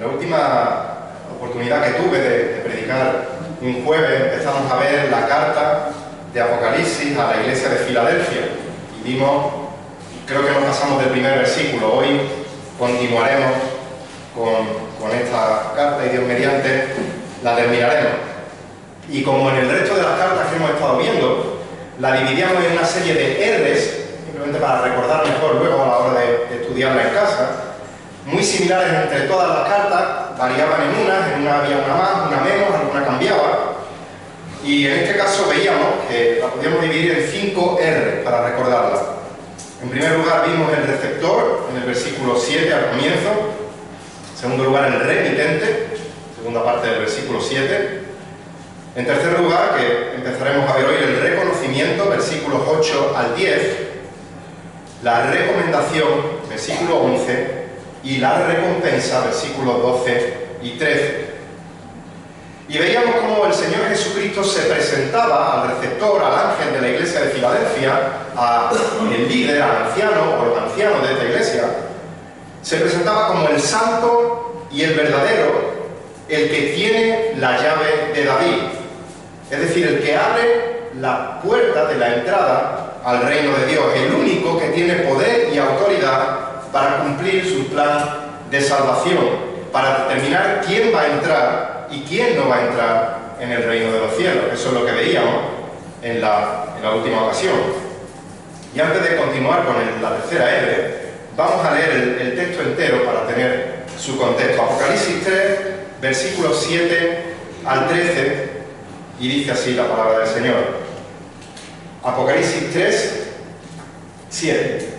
la última oportunidad que tuve de predicar un jueves empezamos a ver la carta de Apocalipsis a la iglesia de Filadelfia y vimos, creo que nos pasamos del primer versículo. Hoy continuaremos con esta carta y Dios mediante la terminaremos. Y como en el resto de las cartas que hemos estado viendo, la dividíamos en una serie de R's, simplemente para recordar mejor luego a la hora de estudiarla en casa, muy similares entre todas las cartas, variaban en una había una más, una menos, alguna cambiaba, y en este caso veíamos que la podíamos dividir en 5 R para recordarla. En primer lugar vimos el receptor, en el versículo 7 al comienzo. En segundo lugar el remitente, segunda parte del versículo 7. En tercer lugar, que empezaremos a ver hoy, el reconocimiento, versículos 8 al 10. La recomendación, versículo 11. Y la recompensa, versículos 12 y 13. Y veíamos cómo el Señor Jesucristo se presentaba al receptor, al ángel de la iglesia de Filadelfia, al líder, al anciano o los ancianos de esta iglesia, se presentaba como el santo y el verdadero, el que tiene la llave de David, es decir, el que abre la puerta de la entrada al reino de Dios, el único que tiene poder y autoridad para cumplir su plan de salvación, para determinar quién va a entrar y quién no va a entrar en el reino de los cielos. Eso es lo que veíamos en la última ocasión. Y antes de continuar con la tercera R, vamos a leer el texto entero para tener su contexto. Apocalipsis 3, versículos 7 al 13, y dice así la palabra del Señor. Apocalipsis 3, 7.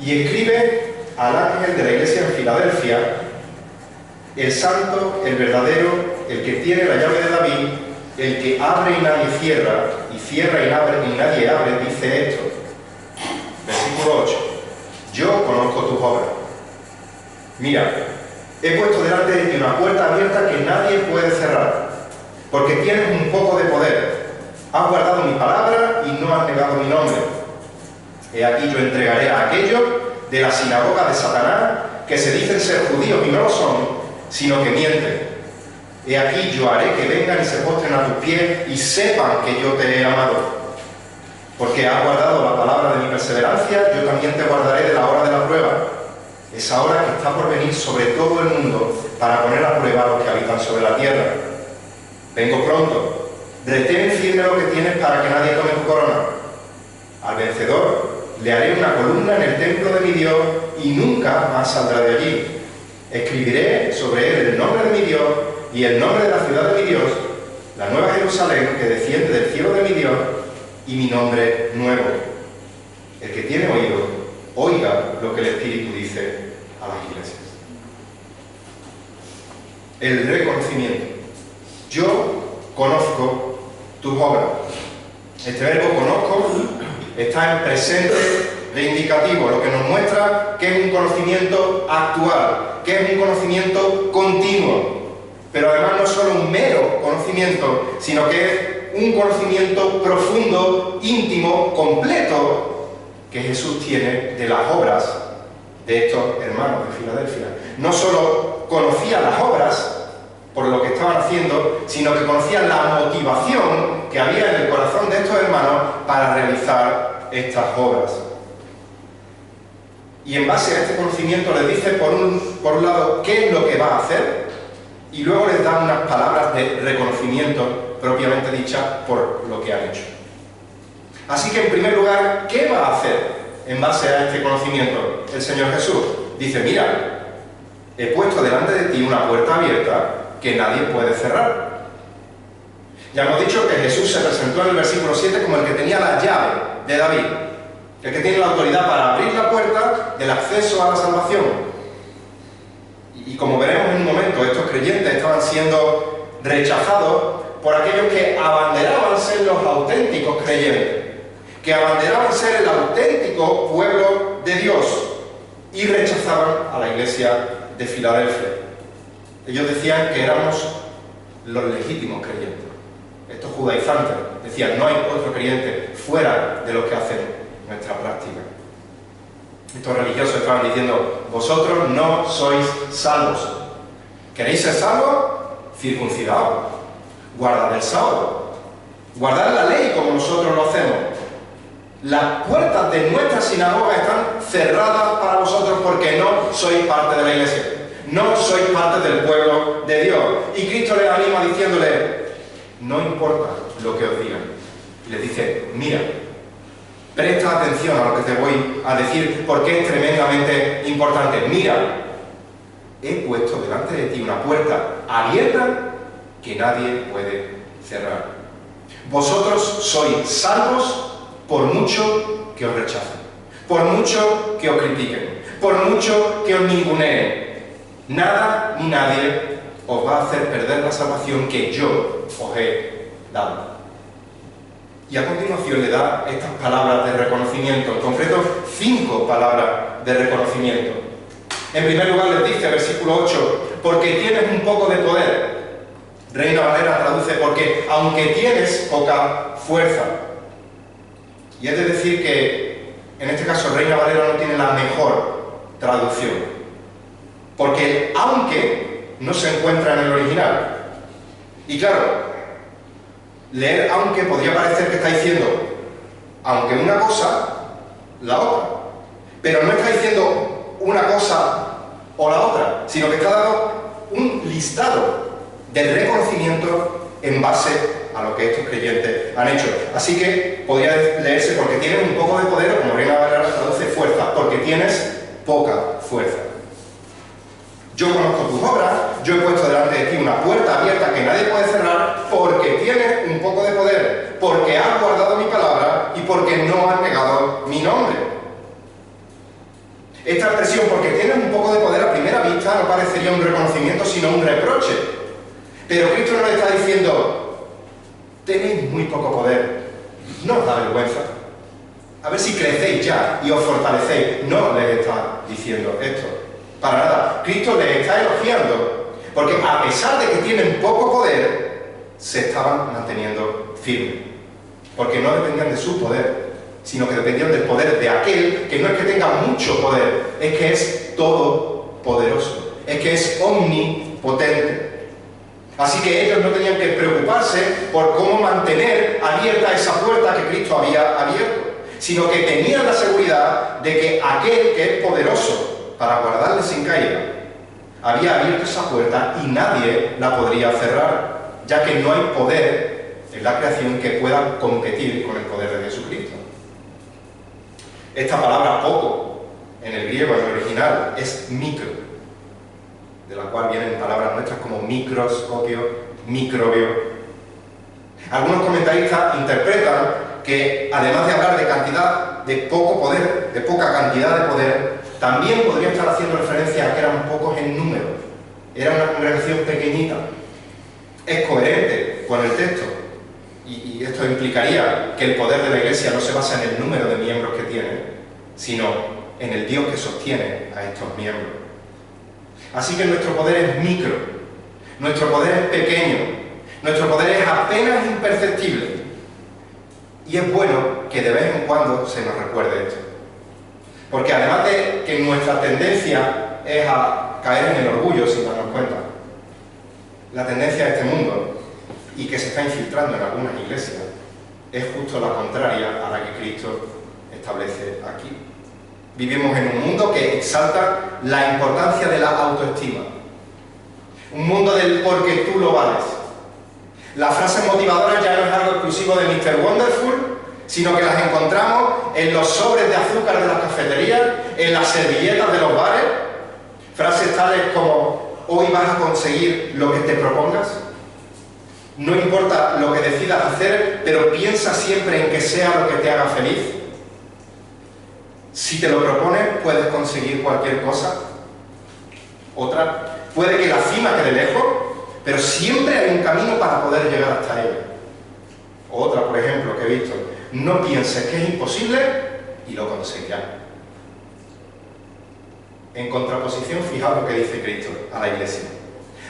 Y escribe al ángel de la iglesia en Filadelfia, el santo, el verdadero, el que tiene la llave de David, el que abre y nadie cierra, y cierra y nadie abre, dice esto. Versículo 8. Yo conozco tus obras. Mira, he puesto delante de ti una puerta abierta que nadie puede cerrar, porque tienes un poco de poder. Has guardado mi palabra y no has negado mi nombre. He aquí yo entregaré a aquellos de la sinagoga de Satanás, que se dicen ser judíos y no lo son, sino que mienten. He aquí yo haré que vengan y se postren a tus pies y sepan que yo te he amado. Porque has guardado la palabra de mi perseverancia, yo también te guardaré de la hora de la prueba. Esa hora que está por venir sobre todo el mundo para poner a prueba a los que habitan sobre la tierra. Vengo pronto. Retén firme lo que tienes para que nadie tome tu corona. Al vencedor le haré una columna en el templo de mi Dios y nunca más saldrá de allí. Escribiré sobre él el nombre de mi Dios y el nombre de la ciudad de mi Dios, la nueva Jerusalén que desciende del cielo de mi Dios, y mi nombre nuevo. El que tiene oído, oiga lo que el Espíritu dice a las iglesias. El reconocimiento. Yo conozco tus obras. Este verbo conozco está en presente de indicativo, lo que nos muestra que es un conocimiento actual, que es un conocimiento continuo, pero además no solo un mero conocimiento, sino que es un conocimiento profundo, íntimo, completo, que Jesús tiene de las obras de estos hermanos de Filadelfia. No solo conocía las obras por lo que estaban haciendo, sino que conocía la motivación que había en el corazón de estos hermanos para realizar estas obras. Y en base a este conocimiento les dice por un lado qué es lo que va a hacer, y luego les da unas palabras de reconocimiento propiamente dichas por lo que han hecho. Así que en primer lugar, ¿qué va a hacer en base a este conocimiento el Señor Jesús? Dice, mira, he puesto delante de ti una puerta abierta que nadie puede cerrar. Ya hemos dicho que Jesús se presentó en el versículo 7 como el que tenía la llave de David, el que tiene la autoridad para abrir la puerta del acceso a la salvación. Y como veremos en un momento, estos creyentes estaban siendo rechazados por aquellos que abanderaban ser los auténticos creyentes, que abanderaban ser el auténtico pueblo de Dios y rechazaban a la iglesia de Filadelfia. Ellos decían que éramos los legítimos creyentes. Estos judaizantes decían, no hay otro creyente fuera de los que hacen nuestra práctica. Estos religiosos estaban diciendo: vosotros no sois salvos. ¿Queréis ser salvos? Circuncidaos, guardad el sábado, guardad la ley como nosotros lo hacemos. Las puertas de nuestra sinagoga están cerradas para vosotros porque no sois parte de la iglesia, no sois parte del pueblo de Dios. Y Cristo les anima diciéndole: no importa lo que os digan. Y les dice: mira, presta atención a lo que te voy a decir porque es tremendamente importante. Mira, he puesto delante de ti una puerta abierta que nadie puede cerrar. Vosotros sois salvos por mucho que os rechacen, por mucho que os critiquen, por mucho que os ninguneen. Nada ni nadie os va a hacer perder la salvación que yo os he dado. Y a continuación le da estas palabras de reconocimiento, en concreto 5 palabras de reconocimiento. En primer lugar les dice, versículo 8, porque tienes un poco de poder. Reina Valera traduce: porque aunque tienes poca fuerza. Y es de decir que, en este caso, Reina Valera no tiene la mejor traducción. Porque el aunque no se encuentra en el original. Y claro, leer aunque podría parecer que está diciendo, aunque una cosa, la otra. Pero no está diciendo una cosa o la otra, sino que está dando un listado de reconocimiento en base a lo que estos creyentes han hecho. Así que podría leerse: porque tienes un poco de poder, o como Reina Valera traduce, fuerza, porque tienes poca fuerza. Yo conozco tus obras, yo he puesto delante de ti una puerta abierta que nadie puede cerrar, porque tienes un poco de poder, porque has guardado mi palabra y porque no has negado mi nombre. Esta expresión, porque tienes un poco de poder, a primera vista no parecería un reconocimiento, sino un reproche. Pero Cristo no le está diciendo: tenéis muy poco poder, no os da vergüenza, a ver si crecéis ya y os fortalecéis. No les está diciendo esto, para nada. Cristo les está elogiando, porque a pesar de que tienen poco poder, se estaban manteniendo firmes, porque no dependían de su poder, sino que dependían del poder de aquel que no es que tenga mucho poder, es que es todopoderoso, es que es omnipotente. Así que ellos no tenían que preocuparse por cómo mantener abierta esa puerta que Cristo había abierto, sino que tenían la seguridad de que aquel que es poderoso para guardarles sin caída había abierto esa puerta y nadie la podría cerrar, ya que no hay poder en la creación que pueda competir con el poder de Jesucristo. Esta palabra poco, en el griego, en el original, es micro, de la cual vienen palabras nuestras como microscopio, microbio. Algunos comentaristas interpretan que, además de hablar de cantidad de poco poder, de poca cantidad de poder, también podría estar haciendo referencia a que eran pocos en número, era una congregación pequeñita. Es coherente con el texto, y esto implicaría que el poder de la Iglesia no se basa en el número de miembros que tiene, sino en el Dios que sostiene a estos miembros. Así que nuestro poder es micro, nuestro poder es pequeño, nuestro poder es apenas imperceptible. Y es bueno que de vez en cuando se nos recuerde esto. Porque además de que nuestra tendencia es a caer en el orgullo sin darnos cuenta, la tendencia de este mundo, y que se está infiltrando en algunas iglesias, es justo la contraria a la que Cristo establece aquí. Vivimos en un mundo que exalta la importancia de la autoestima. Un mundo del porque tú lo vales. Las frases motivadoras ya no es algo exclusivo de Mr. Wonderful, sino que las encontramos en los sobres de azúcar de las cafeterías, en las servilletas de los bares. Frases tales como: hoy vas a conseguir lo que te propongas. No importa lo que decidas hacer, pero piensa siempre en que sea lo que te haga feliz. Si te lo propones, puedes conseguir cualquier cosa. Otra: puede que la cima quede lejos, pero siempre hay un camino para poder llegar hasta ella. Otra, por ejemplo, que he visto: no pienses que es imposible y lo conseguirás. En contraposición, fijaos lo que dice Cristo a la iglesia.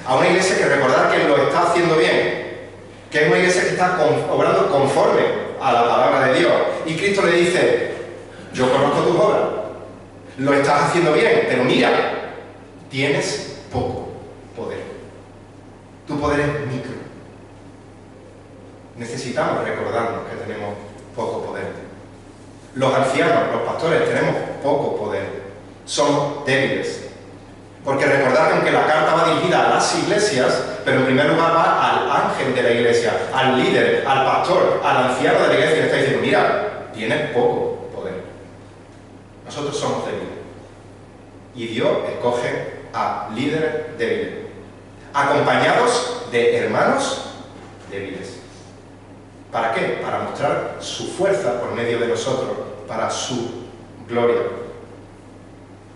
A una iglesia que recordar que lo está haciendo bien, que es una iglesia que está obrando conforme a la palabra de Dios. Y Cristo le dice: yo conozco tus obras, lo estás haciendo bien, pero mira, tienes poco poder. Tu poder es micro. Necesitamos recordarnos que tenemos poco poder. Los ancianos, los pastores, tenemos poco poder. Somos débiles. Porque recordad que aunque la carta va dirigida a las iglesias, pero en primer lugar va al ángel de la iglesia, al líder, al pastor, al anciano de la iglesia, y le está diciendo, mira, tienes poco poder. Nosotros somos débiles. Y Dios escoge a líderes débiles, acompañados de hermanos débiles. ¿Para qué? Para mostrar su fuerza por medio de nosotros, para su gloria.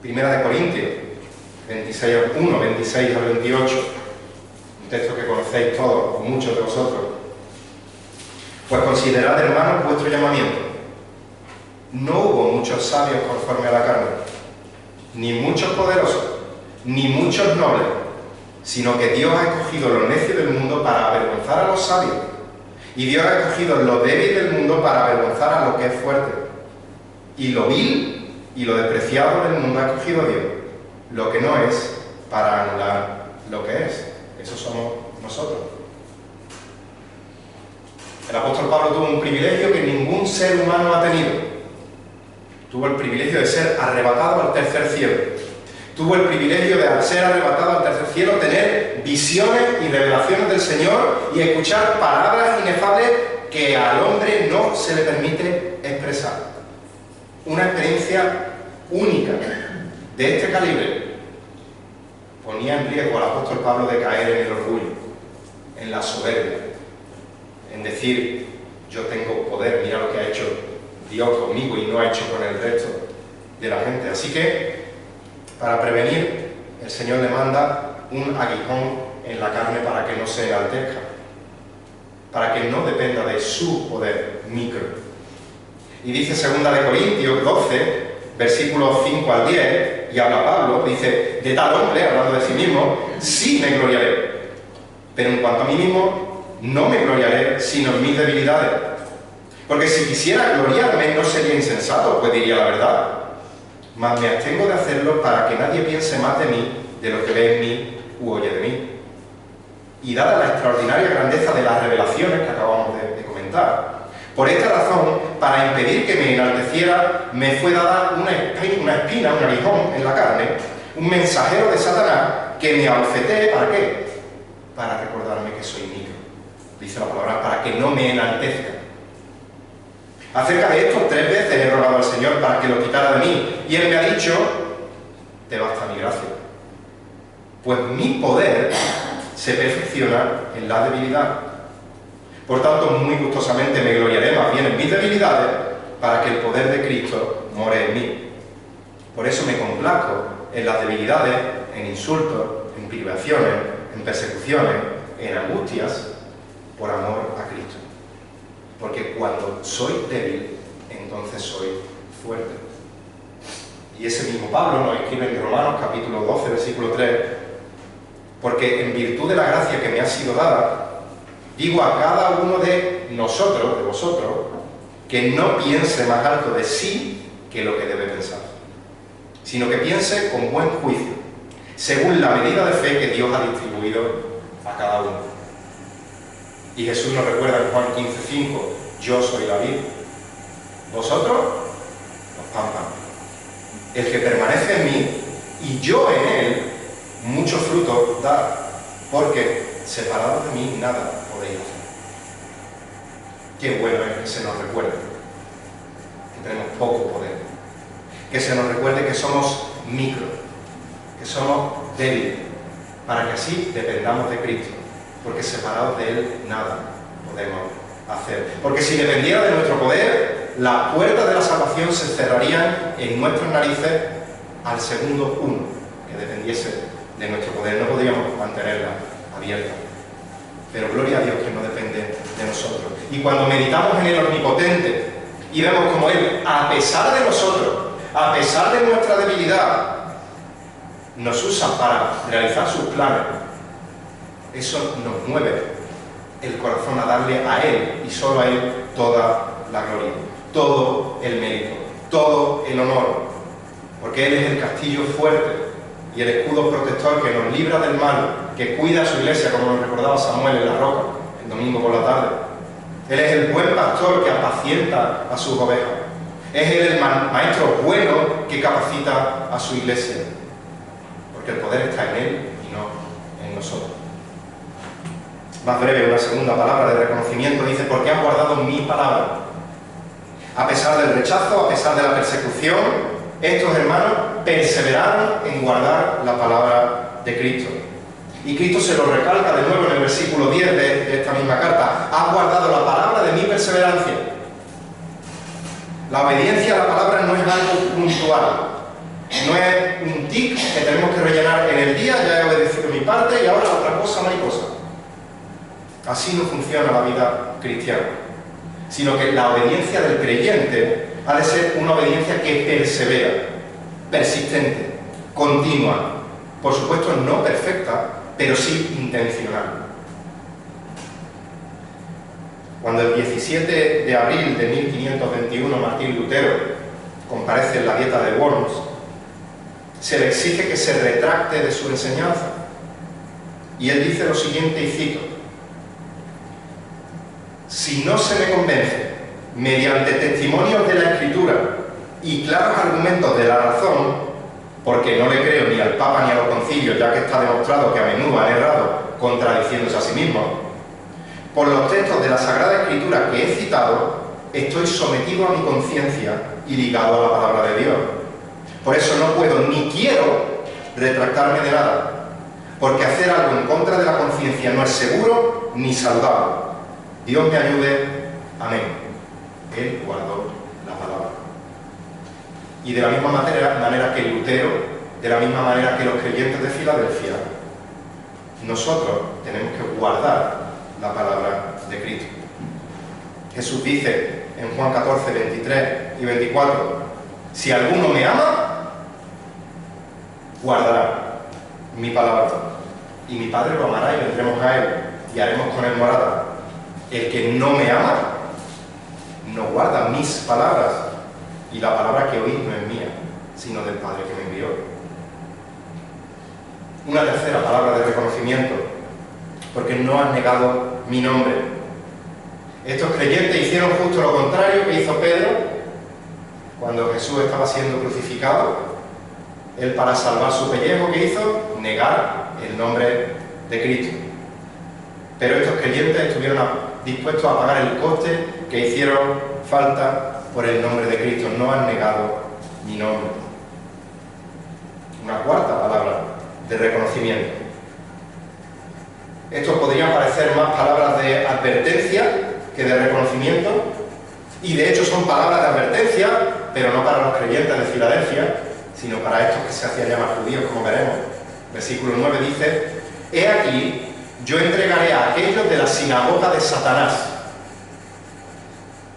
Primera de Corintios 1, 26 al 28, un texto que conocéis todos, o muchos de vosotros. Pues considerad, hermanos, vuestro llamamiento. No hubo muchos sabios conforme a la carne, ni muchos poderosos, ni muchos nobles, sino que Dios ha escogido lo necio del mundo para avergonzar a los sabios, y Dios ha escogido lo débil del mundo para avergonzar a lo que es fuerte, y lo vil y lo despreciado del mundo ha escogido Dios, lo que no es, para anular lo que es. Eso somos nosotros. El apóstol Pablo tuvo un privilegio que ningún ser humano ha tenido. Tuvo el privilegio de ser arrebatado al tercer cielo. Tuvo el privilegio de, al ser arrebatado al tercer cielo, tener visiones y revelaciones del Señor y escuchar palabras inefables que al hombre no se le permite expresar. Una experiencia única de este calibre ponía en riesgo al apóstol Pablo de caer en el orgullo, en la soberbia, en decir, yo tengo poder, mira lo que ha hecho Dios conmigo y no ha hecho con el resto de la gente. Así que, para prevenir, el Señor le manda un aguijón en la carne para que no se enaltezca, para que no dependa de su poder micro. Y dice 2 de Corintios 12, versículos 5 al 10, y habla Pablo, dice, de tal hombre, hablando de sí mismo, sí me gloriaré, pero en cuanto a mí mismo, no me gloriaré, sino en mis debilidades. Porque si quisiera gloriarme, no sería insensato, pues diría la verdad. Mas me abstengo de hacerlo para que nadie piense más de mí, de lo que ve en mí u oye de mí. Y dada la extraordinaria grandeza de las revelaciones que acabamos de comentar, por esta razón, para impedir que me enalteciera, me fue dada una espina, un aguijón en la carne, un mensajero de Satanás que me abofetee, ¿para qué? Para recordarme que soy micro. Dice la palabra, para que no me enaltezca. Acerca de esto, 3 veces he rogado al Señor para que lo quitara de mí, y Él me ha dicho, te basta mi gracia. Pues mi poder se perfecciona en la debilidad. Por tanto, muy gustosamente me gloriaré más bien en mis debilidades, para que el poder de Cristo more en mí. Por eso me complazco en las debilidades, en insultos, en privaciones, en persecuciones, en angustias, por amor a Cristo. Porque cuando soy débil, entonces soy fuerte. Y ese mismo Pablo nos escribe en Romanos capítulo 12, versículo 3, porque en virtud de la gracia que me ha sido dada, digo a cada uno de nosotros, de vosotros, que no piense más alto de sí que lo que debe pensar, sino que piense con buen juicio, según la medida de fe que Dios ha distribuido a cada uno. Y Jesús nos recuerda en Juan 15:5, yo soy la vid, vosotros los pámpanos. El que permanece en mí y yo en él, mucho fruto da, porque separados de mí nada podéis hacer. Qué bueno es que se nos recuerde que tenemos poco poder, que se nos recuerde que somos micro, que somos débiles, para que así dependamos de Cristo, porque separados de Él nada podemos hacer. Porque si dependiera de nuestro poder, las puertas de la salvación se cerrarían en nuestras narices al segundo uno que dependiese de nuestro poder. No podríamos mantenerla abierta. Pero gloria a Dios que no depende de nosotros. Y cuando meditamos en el Omnipotente y vemos como Él, a pesar de nosotros, a pesar de nuestra debilidad, nos usa para realizar sus planes, eso nos mueve el corazón a darle a Él y solo a Él toda la gloria, todo el mérito, todo el honor. porque Él es el castillo fuerte y el escudo protector que nos libra del mal, que cuida a su iglesia, como nos recordaba Samuel en la roca, el domingo por la tarde. Él es el buen pastor que apacienta a sus ovejas. Es Él el maestro bueno que capacita a su iglesia, porque el poder está en Él y no en nosotros. Más breve, una segunda palabra de reconocimiento, dice: porque has guardado mi palabra. A pesar del rechazo, a pesar de la persecución, estos hermanos perseveraron en guardar la palabra de Cristo. Y Cristo se lo recalca de nuevo en el versículo 10 de esta misma carta: has guardado la palabra de mi perseverancia. La obediencia a la palabra no es algo puntual, no es un tic que tenemos que rellenar en el día. Ya he obedecido mi parte y ahora otra cosa mariposa. Así no funciona la vida cristiana, sino que la obediencia del creyente ha de ser una obediencia que persevera, persistente, continua, por supuesto no perfecta, pero sí intencional. Cuando el 17 de abril de 1521 Martín Lutero comparece en la Dieta de Worms, se le exige que se retracte de su enseñanza. Y él dice lo siguiente, y cito: si no se me convence, mediante testimonios de la Escritura y claros argumentos de la razón, porque no le creo ni al Papa ni a los concilios, ya que está demostrado que a menudo han errado contradiciéndose a sí mismos, por los textos de la Sagrada Escritura que he citado, estoy sometido a mi conciencia y ligado a la palabra de Dios. Por eso no puedo ni quiero retractarme de nada, porque hacer algo en contra de la conciencia no es seguro ni saludable. Dios me ayude. Amén. Él guardó la palabra. Y de la misma manera que Lutero, de la misma manera que los creyentes de Filadelfia, nosotros tenemos que guardar la palabra de Cristo. Jesús dice en Juan 14, 23 y 24: si alguno me ama, guardará mi palabra, y mi Padre lo amará y vendremos a Él y haremos con Él morada. El que no me ama, no guarda mis palabras, y la palabra que oí no es mía, sino del Padre que me envió. Una tercera palabra de reconocimiento: porque no has negado mi nombre. Estos creyentes hicieron justo lo contrario que hizo Pedro cuando Jesús estaba siendo crucificado. Él, para salvar su pellejo, ¿qué hizo? Negar el nombre de Cristo. Pero estos creyentes estuvieron dispuestos a pagar el coste que hicieron falta por el nombre de Cristo. No han negado mi nombre. Una cuarta palabra de reconocimiento. Estos podrían parecer más palabras de advertencia que de reconocimiento, y de hecho son palabras de advertencia, pero no para los creyentes de Filadelfia, sino para estos que se hacían llamar judíos, como veremos. Versículo 9 dice: he aquí, yo entregaré a aquellos de la sinagoga de Satanás.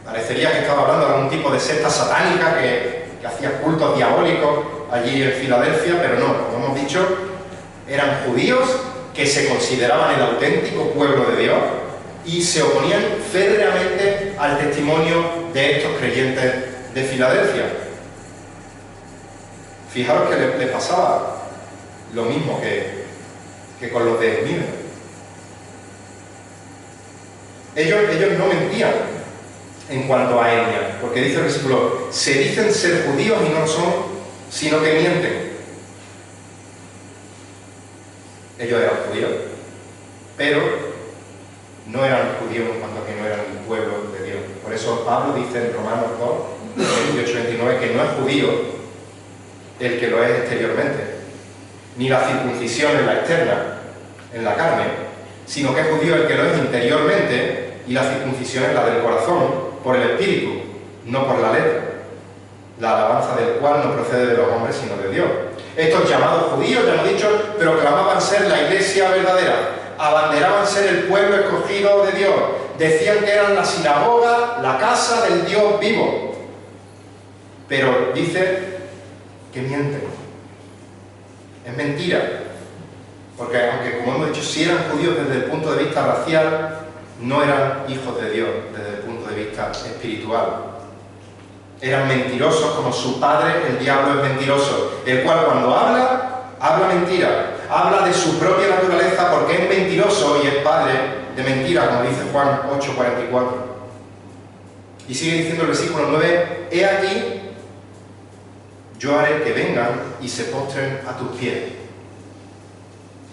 Parecería que estaba hablando de algún tipo de secta satánica que hacía cultos diabólicos allí en Filadelfia, pero no, como hemos dicho, eran judíos que se consideraban el auténtico pueblo de Dios y se oponían férreamente al testimonio de estos creyentes de Filadelfia. Fijaros que les pasaba lo mismo que con los de Esmirna. Ellos no mentían en cuanto a etnia, porque dice el versículo: se dicen ser judíos y no lo son, sino que mienten. Ellos eran judíos, pero no eran judíos en cuanto a que no eran un pueblo de Dios. Por eso Pablo dice en Romanos 2, 28-29, que no es judío el que lo es exteriormente, ni la circuncisión en la externa, en la carne, sino que es judío el que lo es interiormente, y la circuncisión es la del corazón, por el Espíritu, no por la letra, la alabanza del cual no procede de los hombres, sino de Dios. Estos llamados judíos, ya hemos dicho, proclamaban ser la iglesia verdadera, abanderaban ser el pueblo escogido de Dios, decían que eran la sinagoga, la casa del Dios vivo. Pero dice que mienten. Es mentira. Porque aunque, como hemos dicho, si eran judíos desde el punto de vista racial, no eran hijos de Dios desde el punto de vista espiritual. Eran mentirosos como su padre, el diablo, es mentiroso, el cual cuando habla mentira, habla de su propia naturaleza porque es mentiroso y es padre de mentira, como dice Juan 8:44. Y sigue diciendo el versículo 9, he aquí, yo haré que vengan y se postren a tus pies.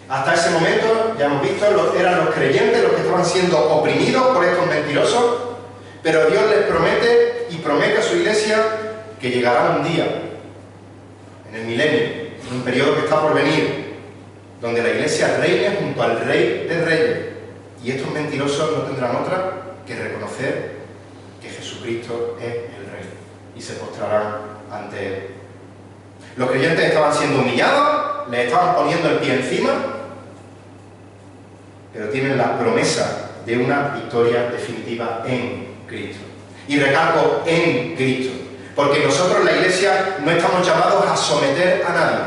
Hasta ese momento, ya hemos visto, eran los creyentes los que estaban siendo oprimidos por estos mentirosos, pero Dios les promete y promete a su iglesia que llegará un día, en el milenio, en un periodo que está por venir, donde la iglesia reine junto al Rey de Reyes, y estos mentirosos no tendrán otra que reconocer que Jesucristo es el Rey, y se postrarán ante Él. Los creyentes estaban siendo humillados, les estaban poniendo el pie encima, pero tienen la promesa de una victoria definitiva en Cristo. Y recalco en Cristo, porque nosotros la iglesia no estamos llamados a someter a nadie.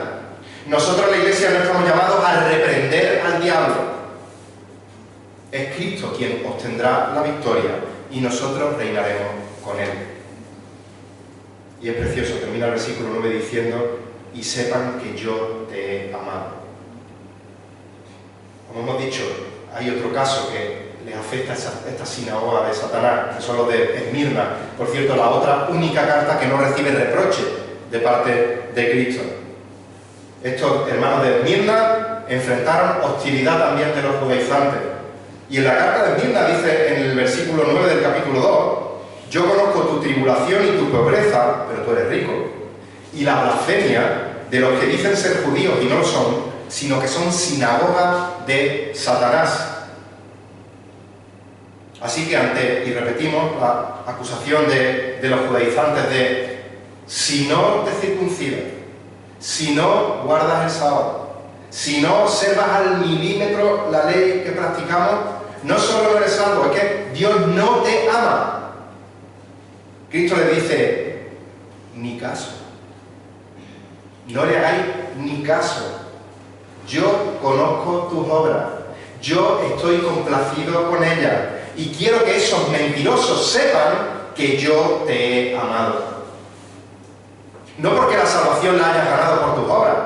Nosotros la iglesia no estamos llamados a reprender al diablo. Es Cristo quien obtendrá la victoria y nosotros reinaremos con Él. Y es precioso, termina el versículo 9 diciendo, y sepan que yo te he amado. Como hemos dicho, hay otro caso que les afecta a esta sinagoga de Satanás, que son los de Esmirna. Por cierto, la otra única carta que no recibe reproche de parte de Cristo. Estos hermanos de Esmirna enfrentaron hostilidad también de los judaizantes. Y en la carta de Esmirna dice en el versículo 9 del capítulo 2, yo conozco tu tribulación y tu pobreza, pero tú eres rico, y la blasfemia de los que dicen ser judíos y no lo son, sino que son sinagoga de Satanás. Así que y repetimos la acusación de los judaizantes de si no te circuncidas, si no guardas el sábado, si no observas al milímetro la ley que practicamos, no solo no eres salvo, es que Dios no te ama. Cristo le dice, ni caso, no le hagáis ni caso. Yo conozco tus obras, yo estoy complacido con ellas y quiero que esos mentirosos sepan que yo te he amado. No porque la salvación la hayas ganado por tus obras,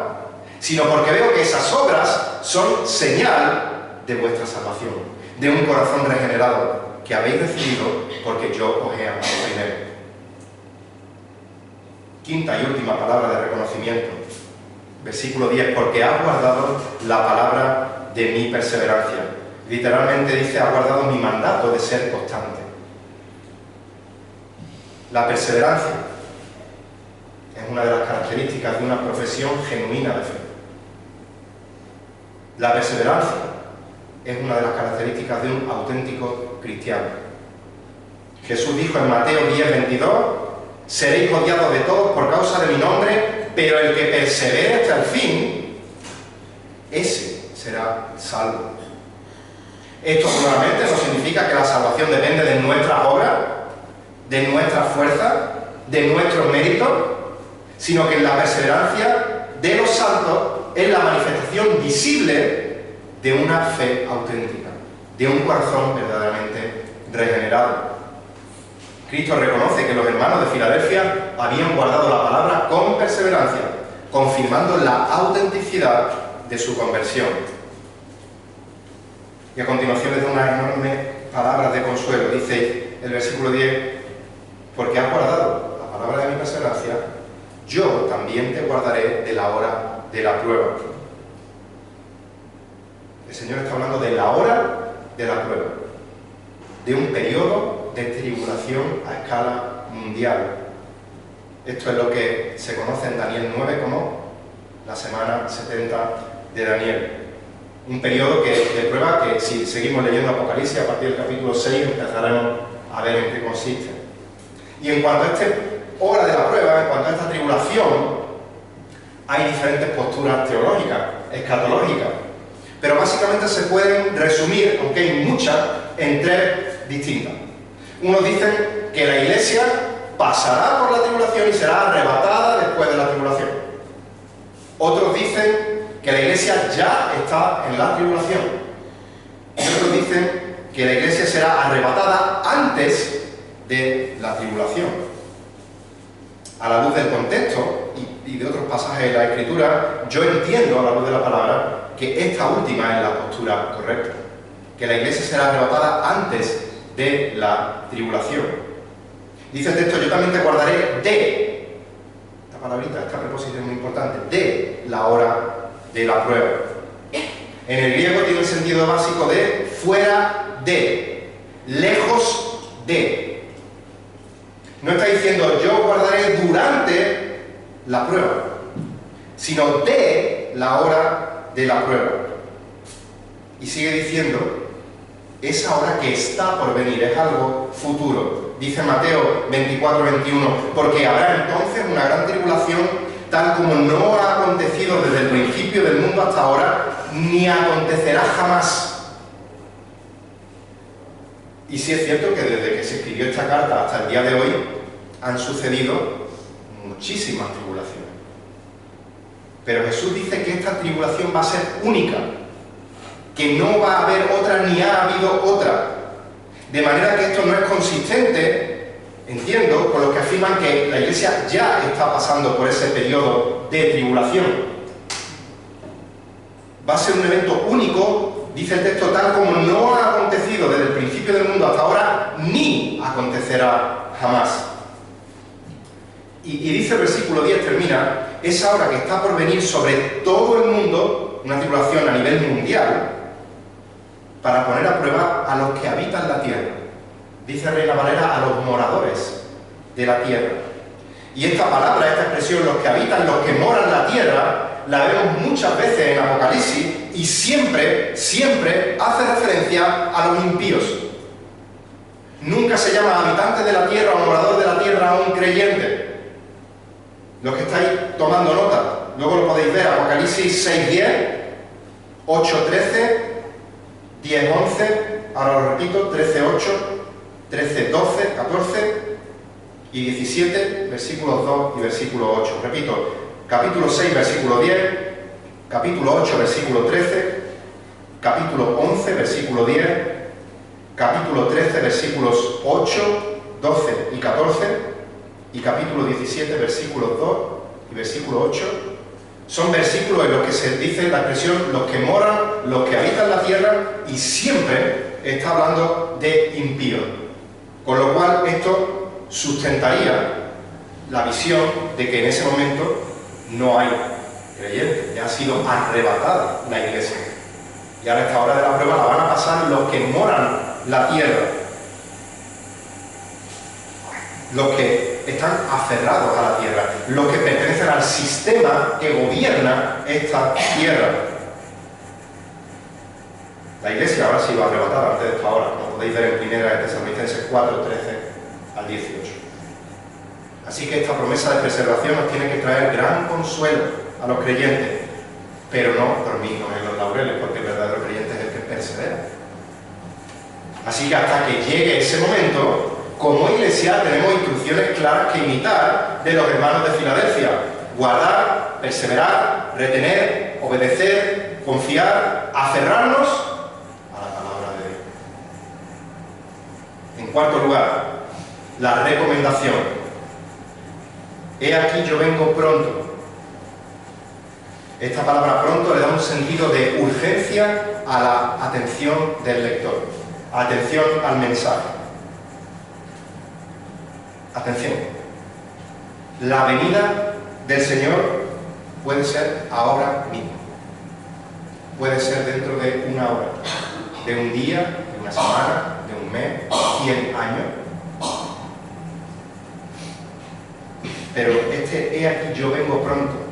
sino porque veo que esas obras son señal de vuestra salvación, de un corazón regenerado que habéis recibido porque yo os he amado primero. Quinta y última palabra de reconocimiento. Versículo 10, porque has guardado la palabra de mi perseverancia. Literalmente dice, has guardado mi mandato de ser constante. La perseverancia es una de las características de una profesión genuina de fe. La perseverancia es una de las características de un auténtico cristiano. Jesús dijo en Mateo 10:22, seréis odiados de todos por causa de mi nombre, pero el que persevere hasta el fin, ese será salvo. Esto solamente no significa que la salvación depende de nuestras obras, de nuestra fuerza, de nuestros méritos, sino que la perseverancia de los santos es la manifestación visible de una fe auténtica, de un corazón verdaderamente regenerado. Cristo reconoce que los hermanos de Filadelfia habían guardado la palabra con perseverancia, confirmando la autenticidad de su conversión. Y a continuación les da unas enormes palabras de consuelo. Dice el versículo 10, porque has guardado la palabra de mi perseverancia, yo también te guardaré de la hora de la prueba. El Señor está hablando de la hora de la prueba, de un periodo de tribulación a escala mundial. Esto es lo que se conoce en Daniel 9 como la semana 70 de Daniel. Un periodo de prueba que, si seguimos leyendo Apocalipsis, a partir del capítulo 6 empezaremos a ver en qué consiste. Y en cuanto a esta hora de la prueba, en cuanto a esta tribulación, hay diferentes posturas teológicas, escatológicas, pero básicamente se pueden resumir, aunque hay muchas, en tres distintas. Unos dicen que la iglesia pasará por la tribulación y será arrebatada después de la tribulación. Otros dicen que la iglesia ya está en la tribulación. Y otros dicen que la iglesia será arrebatada antes de la tribulación. a la luz del contexto y de otros pasajes de la Escritura, yo entiendo a la luz de la palabra que esta última es la postura correcta, que la Iglesia será arrebatada antes de la tribulación. Dice el texto: yo también te guardaré de, esta palabrita, esta preposición muy importante, de la hora de la prueba. En el griego tiene el sentido básico de fuera de, lejos de. No está diciendo yo guardaré durante la prueba, sino de la hora de la prueba. Y sigue diciendo, esa hora que está por venir, es algo futuro. Dice Mateo 24:21, porque habrá entonces una gran tribulación, tal como no ha acontecido desde el principio del mundo hasta ahora, ni acontecerá jamás. Y sí es cierto que desde que se escribió esta carta hasta el día de hoy han sucedido muchísimas tribulaciones. Pero Jesús dice que esta tribulación va a ser única, que no va a haber otra ni ha habido otra. De manera que esto no es consistente, entiendo, con los que afirman que la Iglesia ya está pasando por ese periodo de tribulación. Va a ser un evento único, dice el texto, tal como no ha acontecido desde el principio del mundo hasta ahora, ni acontecerá jamás. Y dice el versículo 10, termina, esa hora que está por venir sobre todo el mundo, una tribulación a nivel mundial, para poner a prueba a los que habitan la tierra. Dice Reina Valera, a los moradores de la tierra. Y esta palabra, esta expresión, los que habitan, los que moran la tierra, la vemos muchas veces en Apocalipsis y siempre hace referencia a los impíos. Nunca se llama habitante de la tierra o morador de la tierra a un creyente. Los que estáis tomando nota, luego lo podéis ver, Apocalipsis 6:10, 8:13, 10:11, ahora lo repito, 13:8, 13:12, 14 y 17, versículos 2 y versículo 8. Repito, capítulo 6, versículo 10, capítulo 8, versículo 13, capítulo 11, versículo 10, capítulo 13, versículos 8, 12 y 14, y capítulo 17, versículos 2 y versículo 8, son versículos en los que se dice la expresión los que moran, los que habitan la tierra, y siempre está hablando de impíos. Con lo cual esto sustentaría la visión de que en ese momento no hay creyentes, ya ha sido arrebatada la Iglesia. Y ahora esta hora de la prueba la van a pasar los que moran la tierra, los que están aferrados a la tierra, los que pertenecen al sistema que gobierna esta tierra. La Iglesia ahora ha sido arrebatada antes de esta hora, como podéis ver en Primera de Tesalonicenses 4, 13 al 18. Así que esta promesa de preservación nos tiene que traer gran consuelo a los creyentes, pero no dormirnos en los laureles, porque el verdadero creyente es el que persevera. Así que hasta que llegue ese momento, como Iglesia tenemos instrucciones claras que imitar de los hermanos de Filadelfia: guardar, perseverar, retener, obedecer, confiar, aferrarnos a la palabra de Dios. En cuarto lugar, la recomendación: he aquí yo vengo pronto. Esta palabra pronto le da un sentido de urgencia a la atención del lector, atención al mensaje. Atención, la venida del Señor puede ser ahora mismo, puede ser dentro de una hora, de un día, de una semana, de un mes, 100 años. Pero este he aquí yo vengo pronto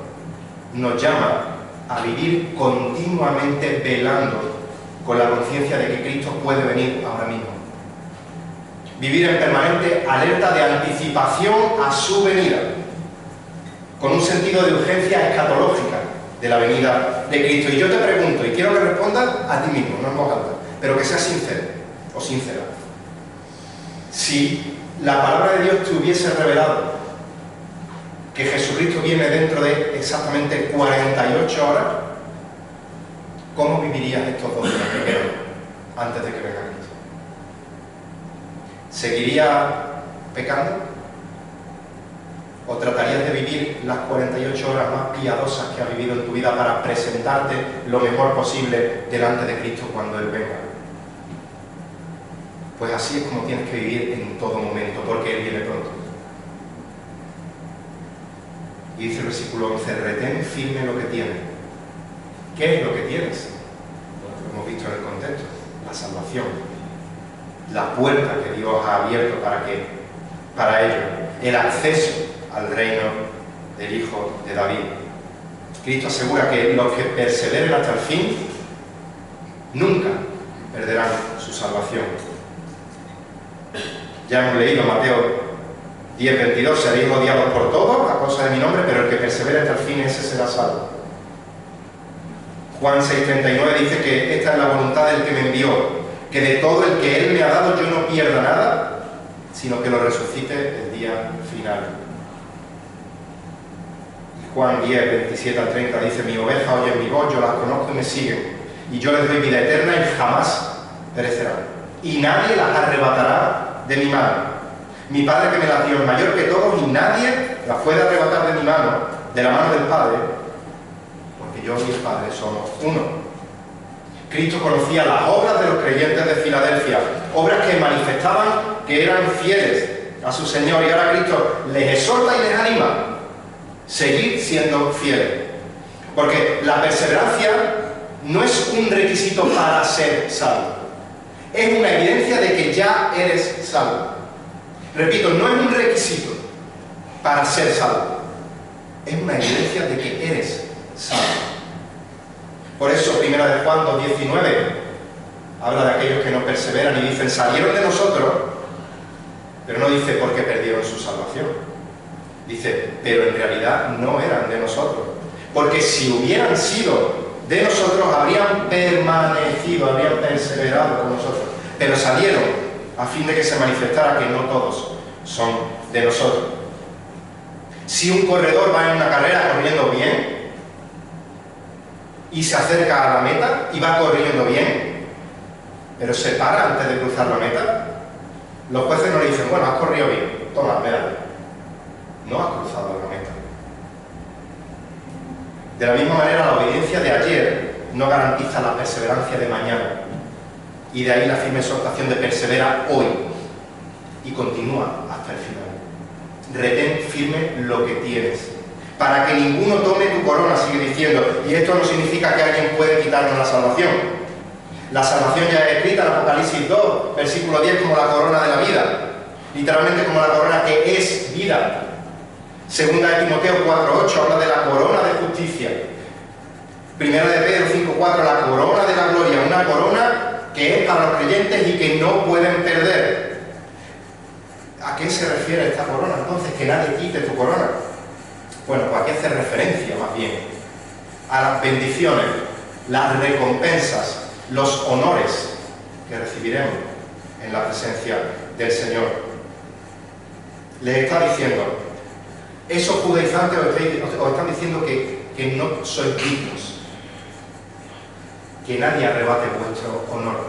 nos llama a vivir continuamente velando con la conciencia de que Cristo puede venir ahora mismo. Vivir en permanente alerta de anticipación a su venida, con un sentido de urgencia escatológica de la venida de Cristo. Y yo te pregunto, y quiero que respondas a ti mismo, no en voz alta, pero que seas sincero o sincera. Si la palabra de Dios te hubiese revelado que Jesucristo viene dentro de exactamente 48 horas, ¿cómo vivirías estos 2 días que quedan antes de que venga Cristo? ¿Seguiría pecando? ¿O tratarías de vivir las 48 horas más piadosas que has vivido en tu vida para presentarte lo mejor posible delante de Cristo cuando Él venga? Pues así es como tienes que vivir en todo momento, porque Él viene pronto. Y dice el versículo 11, retén firme lo que tienes. ¿Qué es lo que tienes? Bueno, lo hemos visto en el contexto, la salvación, la puerta que Dios ha abierto para ello, el acceso al reino del Hijo de David. Cristo asegura que los que perseveren hasta el fin nunca perderán su salvación. Ya hemos leído Mateo 10:22, seréis odiados por todos a causa de mi nombre, pero el que persevere hasta el fin, ese será salvo. Juan 6:39 dice que esta es la voluntad del que me envió, que de todo el que Él me ha dado yo no pierda nada, sino que lo resucite el día final. Y Juan 10:27-30 dice, mi oveja oye mi voz, yo las conozco y me siguen, y yo les doy vida eterna y jamás perecerán, y nadie las arrebatará de mi mano. Mi Padre que me las dio es mayor que todos y nadie las puede arrebatar de mi mano, de la mano del Padre, porque yo y el Padre somos uno. Cristo conocía las obras de los creyentes de Filadelfia, obras que manifestaban que eran fieles a su Señor, y ahora Cristo les exhorta y les anima: seguid siendo fieles, porque la perseverancia no es un requisito para ser salvo, es una evidencia de que ya eres salvo. Repito, no es un requisito para ser salvo, es una evidencia de que eres salvo. Por eso, 1 de Juan 2:19 habla de aquellos que no perseveran y dicen, salieron de nosotros, pero no dice porque perdieron su salvación. Dice, pero en realidad no eran de nosotros, porque si hubieran sido de nosotros, habrían permanecido, habrían perseverado con nosotros, pero salieron a fin de que se manifestara que no todos son de nosotros. Si un corredor va en una carrera corriendo bien y se acerca a la meta y va corriendo bien, pero se para antes de cruzar la meta, los jueces no le dicen, bueno, has corrido bien, toma, medalla. No has cruzado la meta. De la misma manera, la obediencia de ayer no garantiza la perseverancia de mañana. Y de ahí la firme exhortación de persevera hoy y continúa hasta el final. Retén firme lo que tienes, para que ninguno tome tu corona, sigue diciendo. Y esto no significa que alguien puede quitarnos la salvación. La salvación ya es escrita en Apocalipsis 2, versículo 10, como la corona de la vida. Literalmente como la corona que es vida. Segunda de Timoteo 4:8 habla de la corona de justicia. Primera de Pedro 5:4, la corona de la gloria, una corona que es para los creyentes y que no pueden perder. ¿A qué se refiere esta corona entonces? Que nadie quite tu corona. Bueno, pues aquí hace referencia más bien a las bendiciones, las recompensas, los honores que recibiremos en la presencia del Señor. Les está diciendo, esos judaizantes os están diciendo que no sois dignos, que nadie arrebate vuestro honor,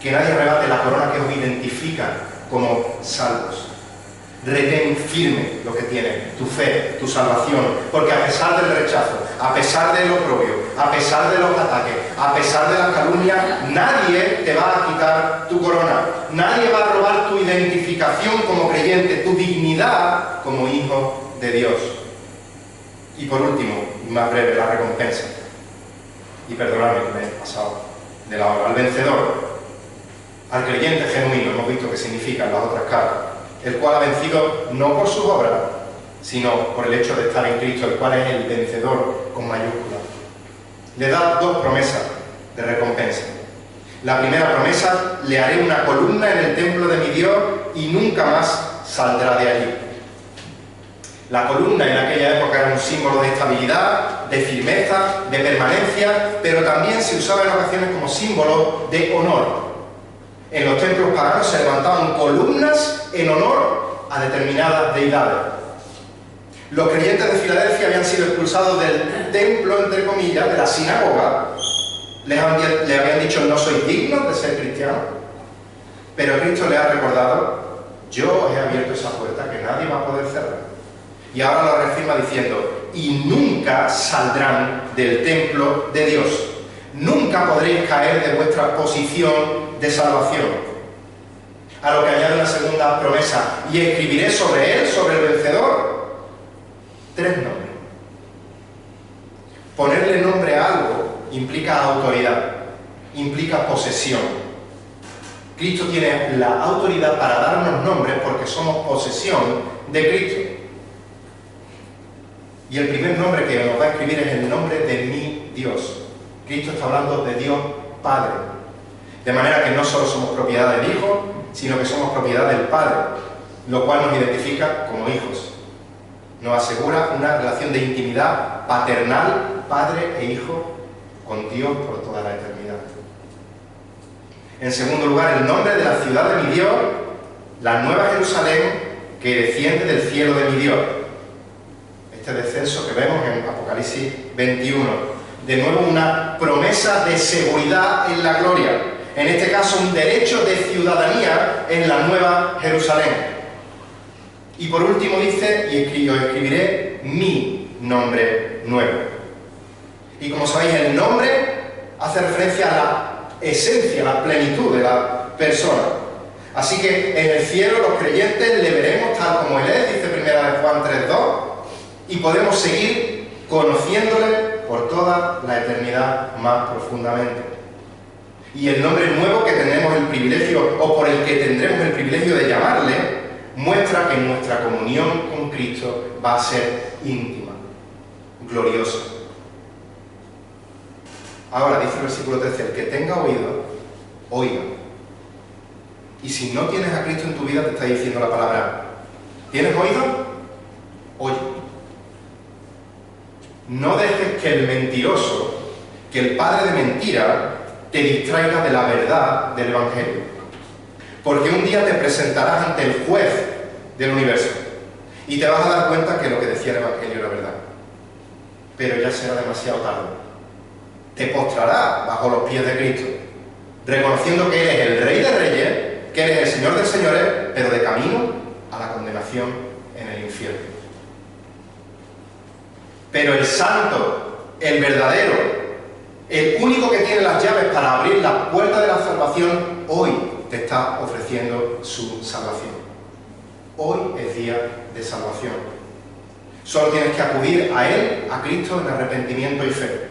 que nadie arrebate la corona que os identifica como salvos. Retén firme lo que tienes, tu fe, tu salvación, porque a pesar del rechazo, a pesar del oprobio, a pesar de los ataques, a pesar de las calumnias, nadie te va a quitar tu corona, nadie va a robar tu identificación como creyente, tu dignidad como hijo de Dios. Y por último, y más breve, la recompensa. Y perdonadme que me he pasado de la hora. Al vencedor, al creyente genuino, hemos visto que significan las otras cartas, el cual ha vencido no por sus obras, sino por el hecho de estar en Cristo, el cual es el vencedor con mayúsculas. Le da dos promesas de recompensa. La primera promesa, le haré una columna en el templo de mi Dios y nunca más saldrá de allí. La columna en aquella época era un símbolo de estabilidad, de firmeza, de permanencia, pero también se usaba en ocasiones como símbolo de honor. En los templos paganos se levantaban columnas en honor a determinadas deidades. Los creyentes de Filadelfia habían sido expulsados del templo, entre comillas, de la sinagoga. Le habían dicho, no sois dignos de ser cristianos. Pero Cristo les ha recordado yo he abierto esa puerta que nadie va a poder cerrar. Y ahora lo reafirma diciendo, y nunca saldrán del templo de Dios. Nunca podréis caer de vuestra posición de salvación. A lo que añade una segunda promesa, y escribiré sobre él, sobre el vencedor, 3 nombres. Ponerle nombre a algo implica autoridad, implica posesión. Cristo tiene la autoridad para darnos nombres porque somos posesión de Cristo. Y el primer nombre que nos va a escribir es el nombre de mi Dios. Cristo está hablando de Dios Padre. De manera que no solo somos propiedad del Hijo, sino que somos propiedad del Padre, lo cual nos identifica como hijos. Nos asegura una relación de intimidad paternal, padre e hijo, con Dios por toda la eternidad. En segundo lugar, el nombre de la ciudad de mi Dios, la nueva Jerusalén que desciende del cielo de mi Dios. Este descenso que vemos en Apocalipsis 21. De nuevo una promesa de seguridad en la gloria. En este caso un derecho de ciudadanía en la nueva Jerusalén. Y por último dice, y os escribiré mi nombre nuevo. Y como sabéis, el nombre hace referencia a la esencia, la plenitud de la persona. Así que en el cielo los creyentes le veremos tal como Él es, dice 1 Juan 3:2, y podemos seguir conociéndole por toda la eternidad más profundamente. Y el nombre nuevo que tenemos el privilegio, o por el que tendremos el privilegio de llamarle, muestra que nuestra comunión con Cristo va a ser íntima, gloriosa. Ahora, dice el versículo 13, el que tenga oído, oiga. Y si no tienes a Cristo en tu vida, te está diciendo la palabra, ¿tienes oído? Oye. No dejes que el mentiroso, que el padre de mentira, te distraiga de la verdad del Evangelio. Porque un día te presentarás ante el juez del universo y te vas a dar cuenta que lo que decía el Evangelio era verdad. Pero ya será demasiado tarde. Te postrarás bajo los pies de Cristo, reconociendo que Él es el Rey de Reyes, que Él es el Señor de Señores, pero de camino a la condenación en el infierno. Pero el santo, el verdadero, el único que tiene las llaves para abrir las puertas de la salvación, hoy te está ofreciendo su salvación. Hoy es día de salvación. Solo tienes que acudir a Él, a Cristo, en arrepentimiento y fe,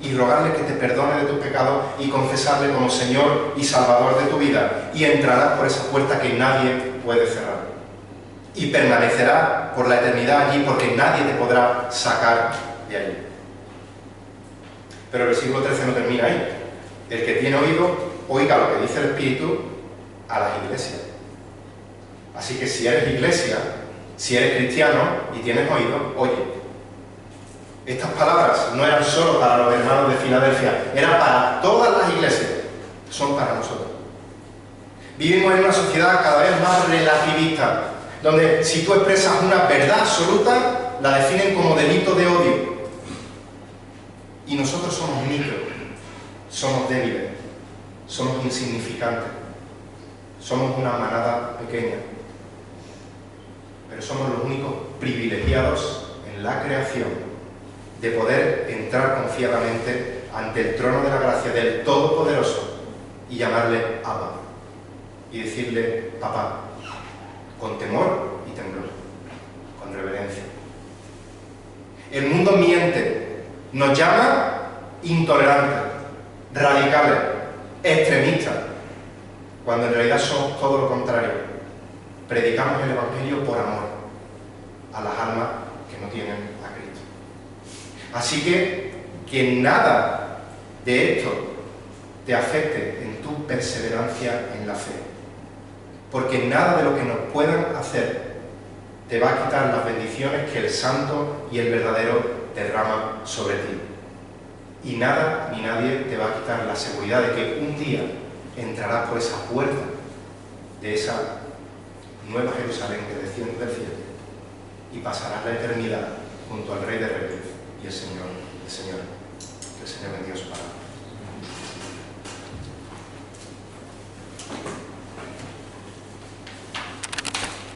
y rogarle que te perdone de tus pecados y confesarle como Señor y Salvador de tu vida, y entrarás por esa puerta que nadie puede cerrar. Y permanecerás por la eternidad allí porque nadie te podrá sacar de allí. Pero el versículo 13 no termina ahí. El que tiene oído, oiga lo que dice el Espíritu a las iglesias. Así que si eres iglesia, si eres cristiano y tienes oído, oye. Estas palabras no eran solo para los hermanos de Filadelfia, eran para todas las iglesias. Son para nosotros. Vivimos en una sociedad cada vez más relativista, donde si tú expresas una verdad absoluta, la definen como delito de odio. Y nosotros somos micro, somos débiles, somos insignificantes, somos una manada pequeña. Pero somos los únicos privilegiados en la creación de poder entrar confiadamente ante el trono de la gracia del Todopoderoso y llamarle Abba y decirle papá, con temor y temblor, con reverencia. El mundo miente, nos llama intolerantes, radicales, extremistas, cuando en realidad somos todo lo contrario. Predicamos el Evangelio por amor a las almas que no tienen a Cristo. Así que nada de esto te afecte en tu perseverancia en la fe. Porque nada de lo que nos puedan hacer te va a quitar las bendiciones que el Santo y el verdadero derrama sobre ti. Y nada ni nadie te va a quitar la seguridad de que un día entrarás por esa puerta de esa nueva Jerusalén que desciende del cielo y pasarás la eternidad junto al Rey de Reyes y el Señor de Señores. Que el Señor bendiga su palabra.